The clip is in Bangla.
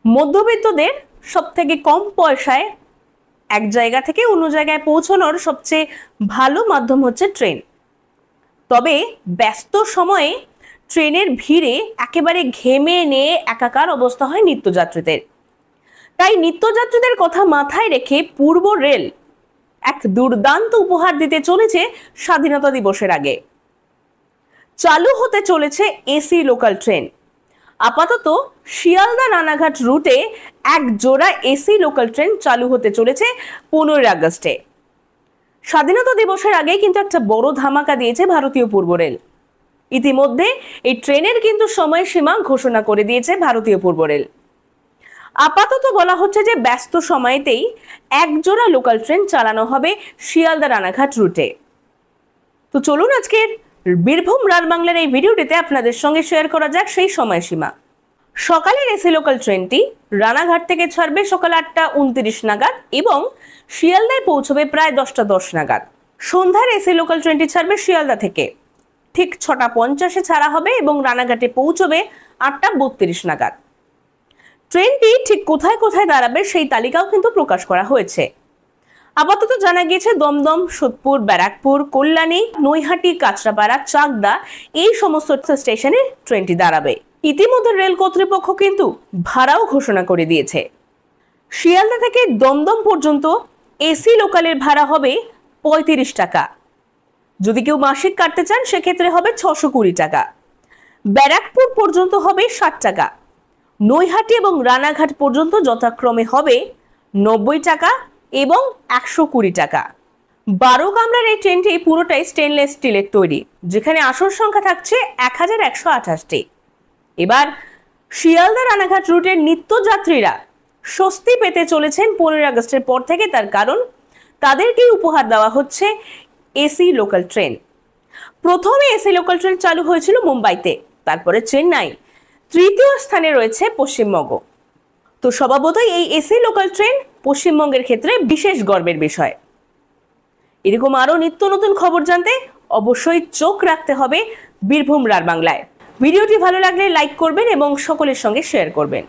মধ্যবিত্তদের সব থেকে কম পয়সায় এক জায়গা থেকে অন্য জায়গায় পৌঁছানোর সবচেয়ে ভালো মাধ্যম হচ্ছে ট্রেন। তবে ব্যস্ত সময়ে ট্রেনের ভিড়ে একেবারে ঘেমে নিয়ে একাকার অবস্থা হয় নিত্যযাত্রীদের। তাই নিত্যযাত্রীদের কথা মাথায় রেখে পূর্ব রেল এক দুর্দান্ত উপহার দিতে চলেছে স্বাধীনতা দিবসের আগে। চালু হতে চলেছে এসি লোকাল ট্রেন। আপাতত শিয়ালদা রানাঘাট রুটে এক জোড়া এসি লোকাল ট্রেন চালু হতে চলেছে 15 আগস্টে। স্বাধীনতা দিবসের আগে কিন্তু একটা বড় ধামাকা দিয়েছে ভারতীয় পূর্ব রেল। ইতিমধ্যে এই ট্রেনের কিন্তু সময়সীমা ঘোষণা করে দিয়েছে ভারতীয় পূর্ব রেল। আপাতত বলা হচ্ছে যে ব্যস্ত সময়তেই এক জোড়া লোকাল ট্রেন চালানো হবে শিয়ালদা রানাঘাট রুটে। তো চলুন আজকের বীরভূম রাত বাংলার এই ভিডিওটিতে আপনাদের সঙ্গে শেয়ার করা যাক সেই সময়সীমা। সকালের এসি লোকাল ট্রেনটি রানাঘাট থেকে ছাড়বে সকাল 8:29 নাগাদ এবং শিয়ালদায় পৌঁছবে প্রায় 10:10 নাগাদ। সন্ধ্যার এসি লোকাল ট্রেনটি ছাড়বে শিয়ালদা থেকে ঠিক 6:50-এ ছাড়া হবে এবং রানাঘাটে পৌঁছবে 8:32 নাগাদ। ট্রেনটি ঠিক কোথায় কোথায় দাঁড়াবে সেই তালিকাও কিন্তু প্রকাশ করা হয়েছে। আপাতত জানা গিয়েছে দমদম, সোদপুর, ব্যারাকপুর, কল্যাণী, নৈহাটি, কাঁচরাপাড়া, চাকদা এই সমস্ত স্টেশনে ট্রেনটি দাঁড়াবে। ইতিমধ্যে রেল কর্তৃপক্ষ কিন্তু ভাড়াও ঘোষণা করে দিয়েছে। শিয়ালদা থেকে দমদম পর্যন্ত এসি লোকালের ভাড়া হবে 35 টাকা। যদি কেউ মাসিক কাটতে চান সেক্ষেত্রে হবে 620 টাকা। ব্যারাকপুর পর্যন্ত হবে 60 টাকা। নৈহাটি এবং রানাঘাট পর্যন্ত যথাক্রমে হবে 90 টাকা এবং 120 টাকা। 12 কামরার এই ট্রেনটি পুরোটাই স্টেনলেস স্টিলের তৈরি, যেখানে আসন সংখ্যা থাকছে 1128টি। এবার শিয়ালদা রানাঘাট রুটের নিত্যযাত্রীরা স্বস্তি পেতে চলেছেন 15 আগস্টের পর থেকে। তার কারণ তাদেরকেই উপহার দেওয়া হচ্ছে এসি লোকাল ট্রেন। প্রথমে এসি লোকাল ট্রেন চালু হয়েছিল মুম্বাইতে, তারপরে চেন্নাই, তৃতীয় স্থানে রয়েছে পশ্চিমবঙ্গ। তো স্বভাবতই এই এসি লোকাল ট্রেন পশ্চিমবঙ্গের ক্ষেত্রে বিশেষ গর্বের বিষয়। এরকম আরো নিত্য নতুন খবর জানতে অবশ্যই চোখ রাখতে হবে বীরভূম রাত বাংলায়। ভিডিওটি ভালো লাগলে লাইক করবেন এবং সকলের সঙ্গে শেয়ার করবেন।